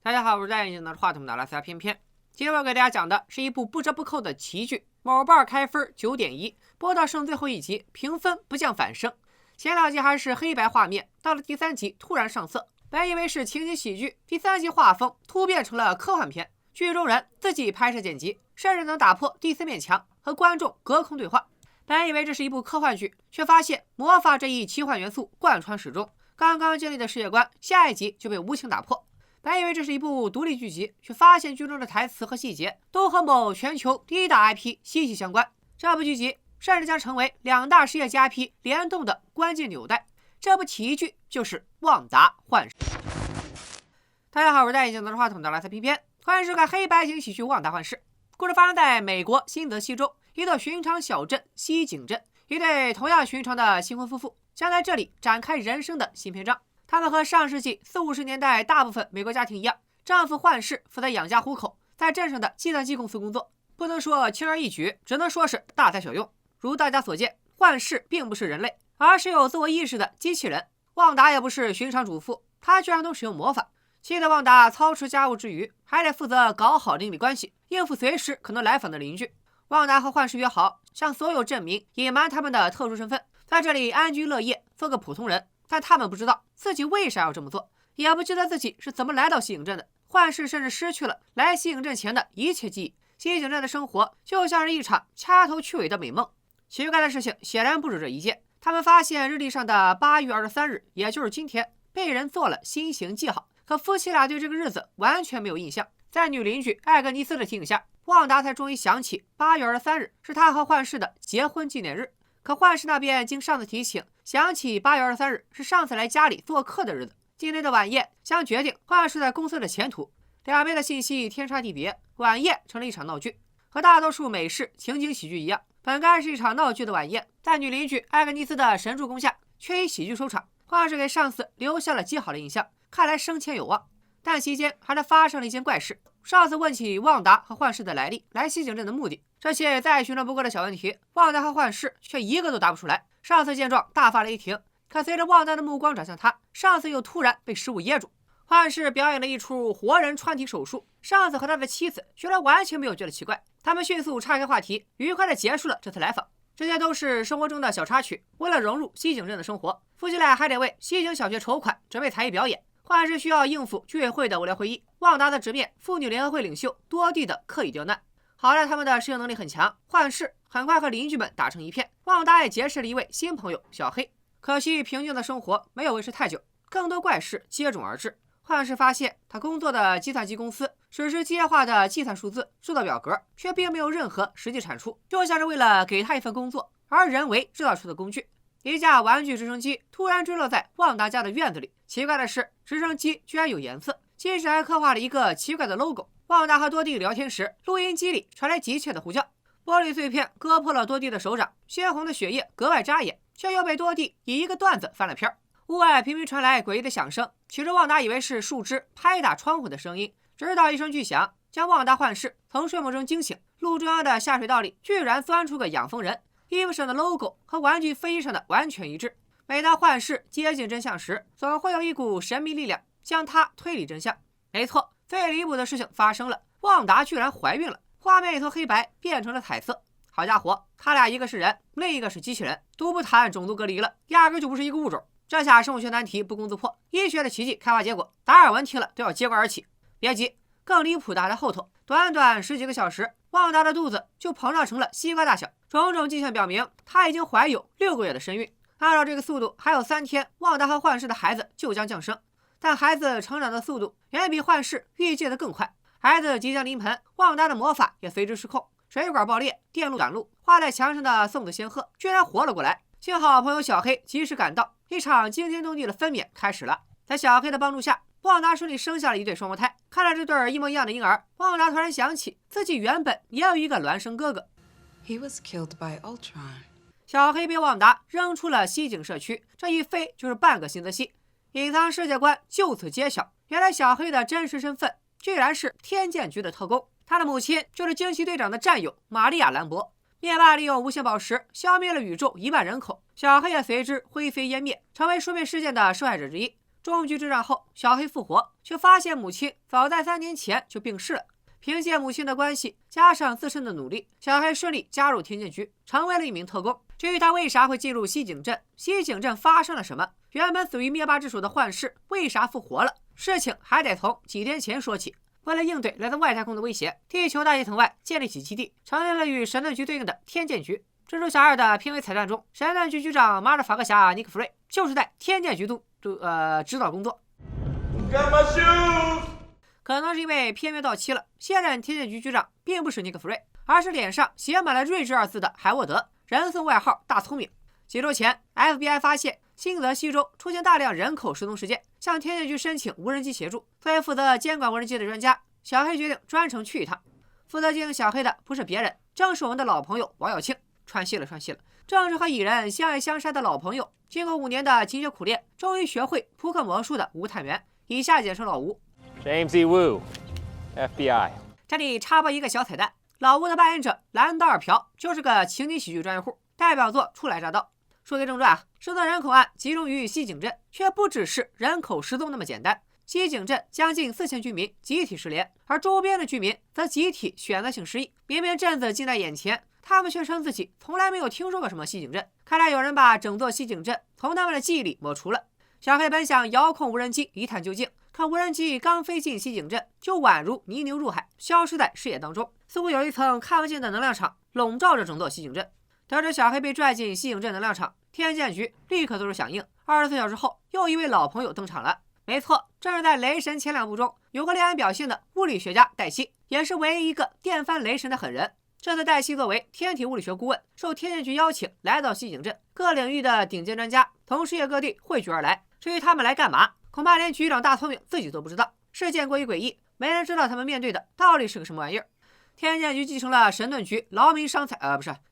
大家好，我是戴眼镜拿着话筒的阿拉斯加偏偏。今天我要给大家讲的是一部不折不扣的奇剧，某瓣开分9.1，播到剩最后一集，评分不降反升。前2集还是黑白画面，到了第3集突然上色，本以为是情景喜剧，第3集画风突变成了科幻片，剧中人自己拍摄剪辑，甚至能打破第4面墙，和观众隔空对话。本以为这是一部科幻剧，却发现魔法这一奇幻元素贯穿始终。刚刚建立的世界观，下一集就被无情打破。本以为这是一部独立剧集，却发现剧中的台词和细节都和某全球第一大 IP 息息相关。这部剧集甚至将成为2大实业家 IP 联动的关键纽带。这部奇剧就是《旺达幻视》。大家好，我是戴眼镜拿着话筒的阿拉斯加偏偏，欢迎收看黑白型喜剧《旺达幻视》。故事发生在美国新泽西州一座寻常小镇西井镇，一对同样寻常的新婚夫妇将在这里展开人生的新篇章。他们和上世纪40、50年代大部分美国家庭一样，丈夫幻视负责养家糊口，在镇上的计算机公司工作，不能说轻而易举，只能说是大材小用。如大家所见，幻视并不是人类，而是有自我意识的机器人。旺达也不是寻常主妇，她居然能使用魔法。妻子旺达操持家务之余，还得负责搞好邻里关系，应付随时可能来访的邻居。旺达和幻视约好，向所有镇民隐瞒他们的特殊身份，在这里安居乐业，做个普通人。但他们不知道自己为啥要这么做，也不记得自己是怎么来到西井镇的。幻视甚至失去了来西井镇前的一切记忆。西井镇的生活就像是一场掐头去尾的美梦。奇怪的事情显然不止这一件，他们发现日历上的8月23日，也就是今天，被人做了新型记号。可夫妻俩对这个日子完全没有印象。在女邻居艾格尼斯的提醒下，旺达才终于想起8月23日是他和幻视的结婚纪念日。可幻视那边经上司提醒，想起8月23日是上司来家里做客的日子。今天的晚宴将决定幻视在公司的前途。两边的信息天差地别，晚宴成了一场闹剧。和大多数美式情景喜剧一样，本该是一场闹剧的晚宴，在女邻居艾格尼斯的神助攻下，却以喜剧收场。幻视给上司留下了极好的印象，看来升迁有望。但期间还是发生了一件怪事。上司问起旺达和幻视的来历，来西井镇的目的，这些再寻常不过的小问题，旺达和幻视却一个都答不出来。上司见状大发雷霆，可随着旺达的目光转向他，上司又突然被食物噎住。幻视表演了一出活人穿体手术，上司和他的妻子居然完全没有觉得奇怪，他们迅速岔开话题，愉快地结束了这次来访。这些都是生活中的小插曲。为了融入西井镇的生活，夫妻俩还得为西井小学筹款，准备才艺表演。幻视需要应付居委会的无聊会议，旺达的直面妇女联合会领袖多蒂的刻意刁难。好在他们的适应能力很强，幻视很快和邻居们打成一片。旺达也结识了一位新朋友小黑。可惜平静的生活没有维持太久，更多怪事接踵而至。幻视发现他工作的计算机公司只是机械化的计算数字、制造表格，却并没有任何实际产出，就像是为了给他一份工作而人为制造出的工具。一架玩具直升机突然坠落在旺达家的院子里。奇怪的是，直升机居然有颜色，机上还刻画了一个奇怪的 logo。旺达和多蒂聊天时，录音机里传来急切的呼叫。玻璃碎片割破了多蒂的手掌，鲜红的血液格外扎眼，却又被多蒂以一个段子翻了篇。屋外频频传来诡异的响声，起初旺达以为是树枝拍打窗户的声音，直到一声巨响将旺达幻视从睡梦中惊醒。路中央的下水道里居然钻出个养蜂人，衣服上的 logo 和玩具飞机上的完全一致。每当幻视接近真相时，总会有一股神秘力量将他推理真相。没错，最离谱的事情发生了，旺达居然怀孕了。画面也从黑白变成了彩色。好家伙，他俩一个是人，另一个是机器人，都不谈种族隔离了，压根就不是一个物种。这下生物学难题不攻自破，医学的奇迹开花结果，达尔文听了都要揭竿而起。别急，更离谱的还在后头。短短10几个小时，旺达的肚子就膨胀成了西瓜大小，种种迹象表明她已经怀有6个月的身孕。按照这个速度，还有3天，旺达和幻视的孩子就将降生。但孩子成长的速度远比幻视预计的更快。孩子即将临盆，旺达的魔法也随之失控，水管爆裂，电路短路，画在墙上的送子仙鹤居然活了过来。幸好朋友小黑及时赶到，一场惊天动地的分娩开始了。在小黑的帮助下，旺达顺利生下了一对双胞胎。看着这对一模一样的婴儿，旺达突然想起自己原本也有一个孪生哥哥。 He was killed by Ultron. 小黑被旺达扔出了西井社区，这一飞就是半个新泽西，隐藏世界观就此揭晓。原来小黑的真实身份居然是天剑局的特工，他的母亲就是惊奇队长的战友玛利亚·兰博。灭霸利用无限宝石消灭了宇宙1半人口，小黑也随之灰飞烟灭，成为说明事件的受害者之一。终局之战后，小黑复活，却发现母亲早在3年前就病逝了。凭借母亲的关系，加上自身的努力，小黑顺利加入天剑局，成为了一名特工。至于他为啥会进入西井镇，西井镇发生了什么，原本死于灭霸之手的幻视为啥复活了，事情还得从几天前说起。为了应对来自外太空的威胁，地球大气层外建立起基地，成立了与神盾局对应的天剑局。蜘蛛侠2的片尾彩蛋中，神盾局局长马尔法克侠尼克弗瑞就是在天剑局指导工作。可能是因为片约到期了，现任天剑局局长并不是尼克弗瑞，而是脸上写满了睿智2字的海沃德，人送外号大聪明。几周前 FBI 发现新泽西州出现大量人口失踪事件，向天剑局申请无人机协助。作为负责监管无人机的专家，小黑决定专程去一趟。负责接应小黑的不是别人，正是我们的老朋友王耀庆。串戏了，正是和蚁人相爱相杀的老朋友，经过5年的勤学苦练，终于学会扑克魔术的吴探员，以下简称老吴。James E. Wu, FBI。这里插播一个小彩蛋，老吴的扮演者兰道尔朴就是个情景喜剧专业户，代表作《初来乍到》。说回正传失踪人口案集中于西井镇，却不只是人口失踪那么简单。西井镇将近4000居民集体失联，而周边的居民则集体选择性失忆。明明镇子近在眼前，他们却称自己从来没有听说过什么西井镇。看来有人把整座西井镇从他们的记忆里抹除了。小黑本想遥控无人机一探究竟，可无人机刚飞进西井镇，就宛如泥牛入海，消失在视野当中，似乎有一层看不见的能量场笼罩着整座西井镇。得知小黑被拽进西井镇能量场，天剑局立刻做出响应。24小时后，又一位老朋友登场了。没错，正是在雷神前2部中有过亮眼表现的物理学家黛西，也是唯一一个电翻雷神的狠人。这次黛西作为天体物理学顾问，受天剑局邀请来到西井镇，各领域的顶尖专家从世界各地汇聚而来。至于他们来干嘛，恐怕连局长大聪明自己都不知道。事件过于诡异，没人知道他们面对的到底是个什么玩意儿。天剑局继承了神盾局劳民伤财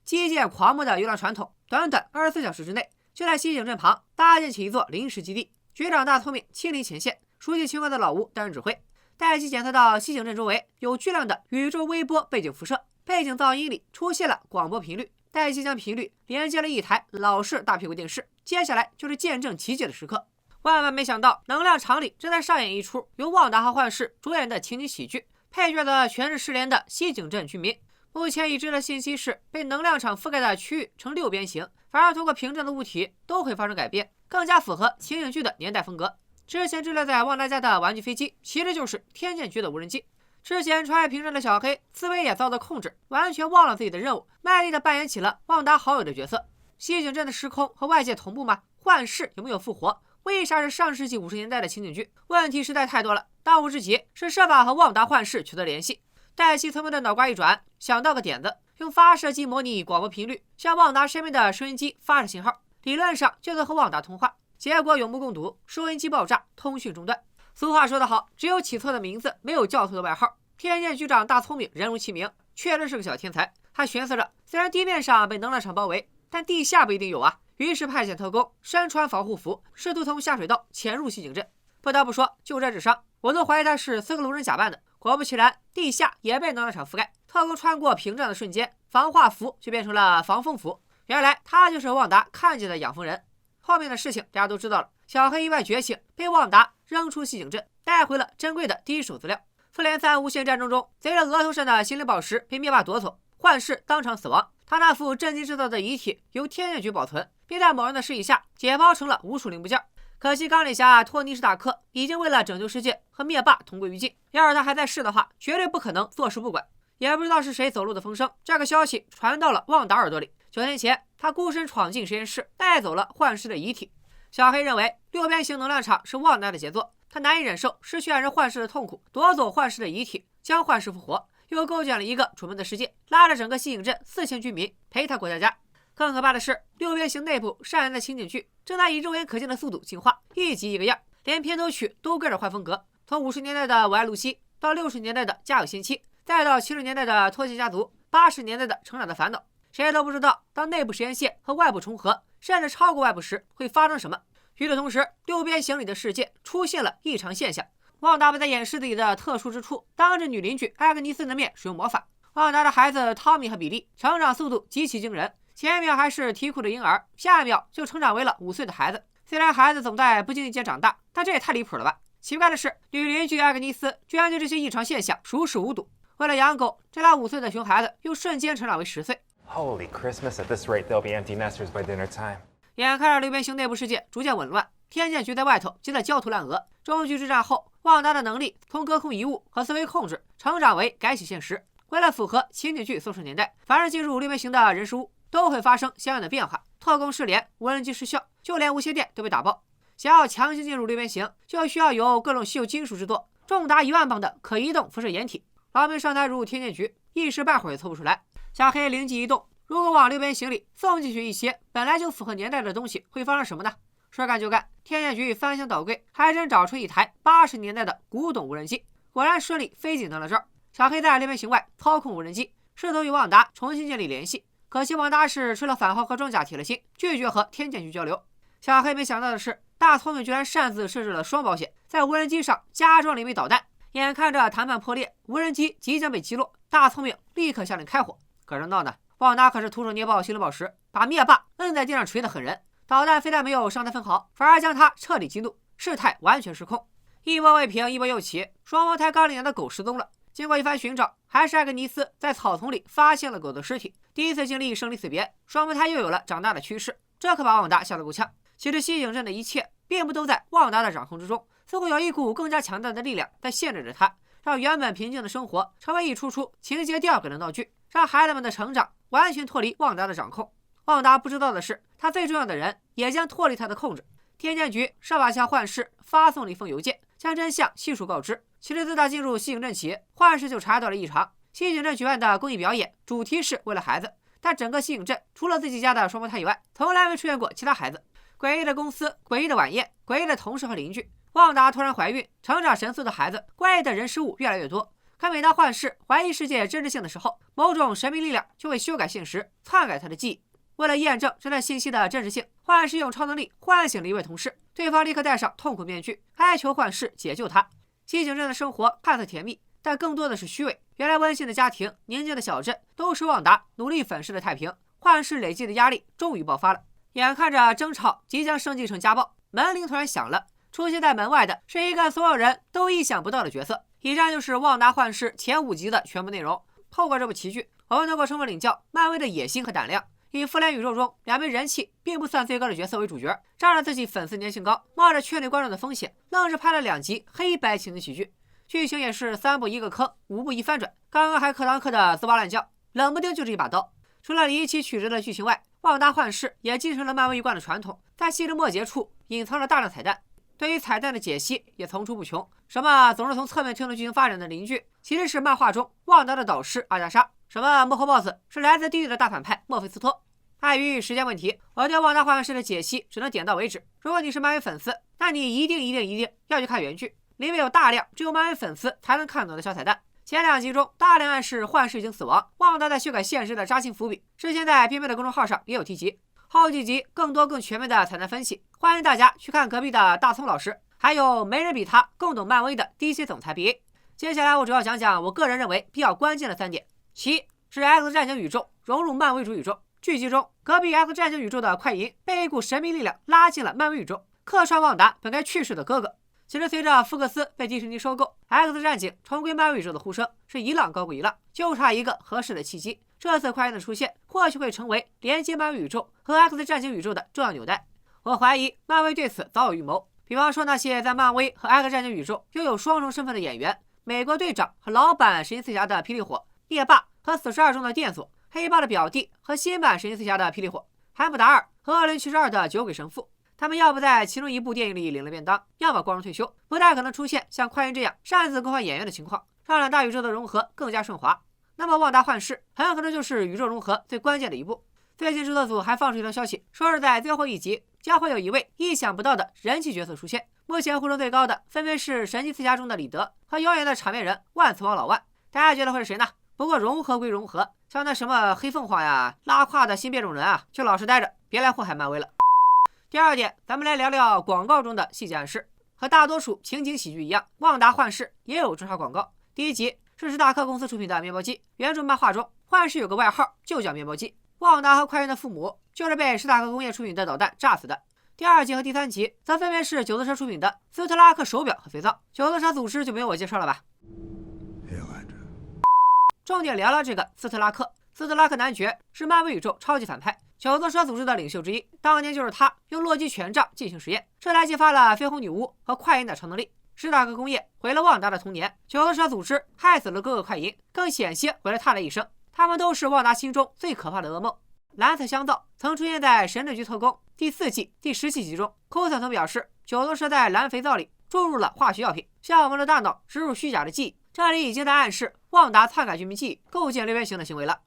基建狂魔的优良传统，短短24小时之内，就在西井镇旁搭建起一座临时基地。局长大聪明亲临前线，熟悉情况的老吴担任指挥。黛西检测到西井镇周围有巨量的宇宙微波背景辐射，背景噪音里出现了广播频率。黛西将频率连接了一台老式大屁股电视，接下来就是见证奇迹的时刻。万万没想到，能量场里正在上演一出由旺达和幻视主演的情景喜剧，配角的全是失联的西井镇居民。目前已知的信息是，被能量场覆盖的区域呈6边形，反而通过屏障的物体都会发生改变，更加符合情景剧的年代风格。之前滞留在旺达家的玩具飞机，其实就是天剑局的无人机。之前穿越屏障的小黑，思维也遭到控制，完全忘了自己的任务，卖力地扮演起了旺达好友的角色。西井镇的时空和外界同步吗？幻视有没有复活？为啥是上世纪50年代的情景剧？问题实在太多了。当务之急是设法和旺达幻视取得联系。黛西聪明的脑瓜一转，想到个点子，用发射机模拟广播频率，向旺达身边的收音机发射信号，理论上就能和旺达通话。结果有目共睹，收音机爆炸，通讯中断。俗话说得好，只有起错的名字，没有叫错的外号。天剑局长大聪明人如其名，确实是个小天才。他寻思着，虽然地面上被能量场包围，但地下不一定有啊。于是派遣特工身穿防护服，试图从下水道潜入西井镇。不得不说，就这智商，我都怀疑他是斯克鲁人假扮的。果不其然，地下也被能量场覆盖。特工穿过屏障的瞬间，防化服就变成了防风服。原来他就是旺达看见的养蜂人。后面的事情大家都知道了，小黑意外觉醒，被旺达扔出西井镇，带回了珍贵的第一手资料。复联3无限战争中，贼人额头上的心灵宝石被灭霸夺走，幻视当场死亡。他那副震惊制造的遗体由天剑局保存，并在某人的示意下解剖成了无数零部件。可惜钢铁侠托尼·史塔克已经为了拯救世界和灭霸同归于尽，要是他还在世的话，绝对不可能坐视不管。也不知道是谁走漏的风声，这个消息传到了旺达耳朵里。9天前，他孤身闯进实验室，带走了幻视的遗体。小黑认为6边形能量场是旺达的杰作，他难以忍受失去爱人幻视的痛苦，夺走幻视的遗体，将幻视复活，又构建了一个楚门的世界，拉着整个西井镇4000居民陪他过家家。更可怕的是，6边形内部上演的情景剧正在以肉眼可见的速度进化，一集一个样，连片头曲都跟着换风格。从50年代的《我爱露西》到60年代的《家有仙妻》，再到70年代的《脱线家族》，80年代的《成长的烦恼》，谁都不知道当内部实验线和外部重合，甚至超过外部时会发生什么。与此同时，6边形里的世界出现了异常现象。旺达不再掩饰自己的特殊之处，当着女邻居艾格尼斯的面使用魔法。旺达的孩子汤米和比利成长速度极其惊人，前一秒还是啼哭的婴儿，下一秒就成长为了5岁的孩子。虽然孩子总在不经意间长大，但这也太离谱了吧！奇怪的是，女邻居艾格尼斯居然对这些异常现象熟视无睹。为了养狗，这俩5岁的熊孩子又瞬间成长为10岁。Holy Christmas! At this rate, they'll be empty nesters by dinner time. 眼看着流边形内部世界逐渐紊乱，天剑局在外头急得焦头烂额。终局之战后，旺达的能力从隔空移物和思维控制成长为改写现实。为了符合情景剧搜索年代，凡是进入流边形的人事物都会发生相应的变化，特工失联，无人机失效，就连无线电都被打爆。想要强行进入流边形，就需要有各种稀有金属制作，重达1万磅的可移动辐射掩体。老美上台入天剑局，一时半会儿也凑不出来。小黑灵机一动，如果往流边形里送进去一些本来就符合年代的东西，会发生什么呢？说干就干，天剑局翻箱倒柜，还真找出一台80年代的古董无人机，果然顺利飞进登了这儿。小黑在流边形外操控无人机，试图与旺达重新建立联系，可惜旺达是吃了反话和装甲铁了心，拒绝和天剑局交流。小黑没想到的是，大聪明居然擅自设置了双保险，在无人机上加装了一枚导弹。眼看着谈判破裂，无人机即将被击落，大聪明立刻下令开火。可是闹呢，旺达可是徒手捏爆心灵宝石，把灭霸摁在地上锤得狠人。导弹非但没有伤他分毫，反而将他彻底激怒，事态完全失控。一波未平，一波又起，双胞胎刚领养的狗失踪了。经过一番寻找，还是艾格尼斯在草丛里发现了狗的尸体。第一次经历生离死别，双胞胎又有了长大的趋势，这可把旺达吓得够呛。其实西井镇的一切并不都在旺达的掌控之中，似乎有一股更加强大的力量在限制着他，让原本平静的生活成为一出出情节吊诡的闹剧，让孩子们的成长完全脱离旺达的掌控。旺达不知道的是，他最重要的人也将脱离他的控制。天剑局设法向幻视发送了一封邮件，将真相悉数告知。其实自他进入西井镇起，幻视就察觉到了异常。西井镇举办的公益表演主题是为了孩子，但整个西井镇除了自己家的双胞胎以外，从来没出现过其他孩子。诡异的公司，诡异的晚宴，诡异的同事和邻居。旺达突然怀孕，成长神速的孩子，怪异的人事物越来越多。可每当幻视怀疑世界真实性的时候，某种神秘力量就会修改现实，篡改他的记忆。为了验证这段信息的真实性，幻视用超能力唤醒了一位同事，对方立刻戴上痛苦面具，哀求幻视解救他。西井镇的生活看似甜蜜，但更多的是虚伪。原来温馨的家庭，宁静的小镇，都是旺达努力粉饰的太平。幻视累积的压力终于爆发了，眼看着争吵即将升级成家暴，门铃突然响了。出现在门外的是一个所有人都意想不到的角色，以上就是旺达幻视前5集的全部内容。透过这部奇剧，我们能够充分领教漫威的野心和胆量。以复联宇宙中2名人气并不算最高的角色为主角，仗着自己粉丝粘性高，冒着圈内观众的风险，愣是拍了2集黑白情景喜剧，剧情也是3步一个坑，5步一翻转，刚刚还课堂课的滋哇乱叫，冷不丁就是一把刀。除了离奇曲折的剧情外，旺达幻视也继承了漫威一贯的传统，在细枝末节处隐藏了大量彩蛋。对于彩蛋的解析也层出不穷，什么总是从侧面推动剧情发展的邻居，其实是漫画中旺达的导师阿加莎；什么幕后 BOSS 是来自地狱的大反派墨菲斯托。碍于时间问题，我对旺达幻视的解析只能点到为止。如果你是漫威粉丝，那你一定要去看原剧，里面有大量只有漫威粉丝才能看懂的小彩蛋。前2集中大量暗示幻视已经死亡，旺达在修改现实的扎心伏笔，之前在边边的公众号上也有提及。后几集更多更全面的彩蛋分析，欢迎大家去看隔壁的大葱老师，还有没人比他更懂漫威的 DC 总裁 BA。接下来我主要讲讲我个人认为比较关键的3点。其一是 X 战警宇宙融入漫威主宇宙。剧集中，隔壁 X 战警宇宙的快银被一股神秘力量拉进了漫威宇宙，客串旺达本该去世的哥哥。其实随着福克斯被迪士尼收购， X 战警重归漫威宇宙的呼声是一浪高过一浪，就差一个合适的契机。这次快银的出现或许会成为连接漫威宇宙和 X 战警宇宙的重要纽带。我怀疑漫威对此早有预谋，比方说那些在漫威和 X 战警宇宙拥有双重身份的演员，美国队长和老版神奇四侠的霹雳火，灭霸和死12中的电索，黑豹的表弟和新版神奇四侠的霹雳火，韩布达尔和恶灵72的酒鬼神父。他们要不在其中一部电影里领了便当，要么光荣退休，不太可能出现像快银这样擅自更换演员的情况，让2大宇宙的融合更加顺滑。那么旺达幻视很可能就是宇宙融合最关键的一步。最近制作组还放出一条消息，说是在最后1集将会有一位意想不到的人气角色出现。目前呼声最高的分别是神奇四侠中的李德和永远的场面人万磁王老万，大家觉得会是谁呢？不过融合归融合，像那什么黑凤凰呀、拉胯的新变种人啊，就老实待着，别来祸害漫威了。第2点，咱们来聊聊广告中的细节暗示。和大多数情景喜剧一样，旺达幻视也有中插广告。第1集是史达克公司出品的面包机，原著漫画中幻视有个外号就叫面包机。旺达和快银的父母就是被史达克工业出品的导弹炸死的。第2集和第3集则分别是九头蛇出品的斯特拉克手表和肥皂，九头蛇组织就没有我介绍了吧。重点聊聊这个斯特拉克。斯特拉克男爵是漫威宇宙超级反派，九头蛇组织的领袖之一。当年就是他用洛基权杖进行实验，这才激发了绯红女巫和快银的超能力。史塔克工业毁了旺达的童年，九头蛇组织害死了哥哥快银，更险些毁了他的一生。他们都是旺达心中最可怕的噩梦。蓝色香皂曾出现在《神盾局特工》第4季第17集中。库森曾表示，九头蛇在蓝肥皂里注入了化学药品，向我们的大脑植入虚假的记忆。这里已经在暗示旺达篡改居民记忆，构建六边形的行为了。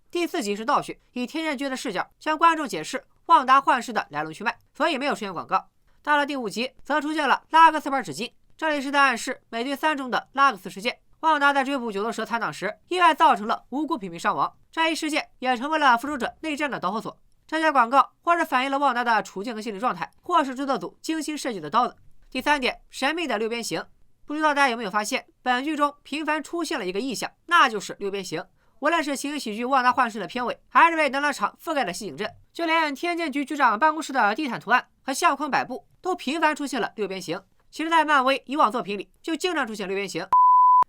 第4集是倒叙，以天剑诀的视角向观众解释旺达幻视的来龙去脉，所以没有出现广告。到了第5集，则出现了拉格斯牌纸巾，这里是在暗示美队3中的拉格斯事件。旺达在追捕九头蛇残党时，意外造成了无辜平民伤亡，这一事件也成为了复仇者内战的导火索。这些广告或是反映了旺达的处境和心理状态，或是制作组精心设计的刀子。第3点，神秘的六边形。不知道大家有没有发现，本剧中频繁出现了一个意象，那就是六边形。无论是情景喜剧《旺达幻视》的片尾，还是被能量场覆盖的西景镇，就连天剑局局长办公室的地毯图案和相框摆布都频繁出现了六边形。其实，在漫威以往作品里就经常出现六边形，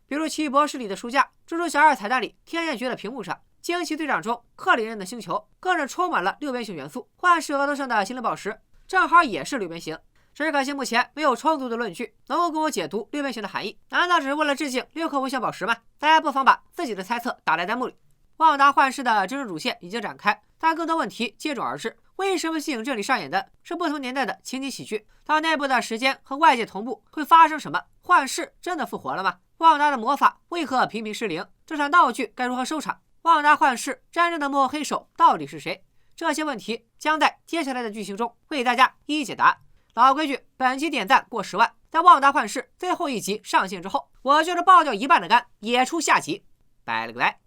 比如《奇异博士》里的书架，蜘蛛小2彩蛋里天剑局的屏幕上，惊奇队长中克里人的星球更是充满了六边形元素。幻视额头上的心灵宝石正好也是六边形。只可惜目前没有充足的论据能够给我解读六边形的含义，难道只是为了致敬6颗无限宝石吗？大家不妨把自己的猜测打在弹幕里。旺达幻视的真正主线已经展开，但更多问题接踵而至。为什么西影镇里上演的是不同年代的情景喜剧？到内部的时间和外界同步会发生什么？幻视真的复活了吗？旺达的魔法为何频频失灵？这场闹剧该如何收场？旺达幻视真正的幕后黑手到底是谁？这些问题将在接下来的剧情中为大家一一解答。老规矩，本期点赞过10万，在《旺达幻视》最后一集上线之后，我就是爆掉一半的肝，也出下集。拜了个拜。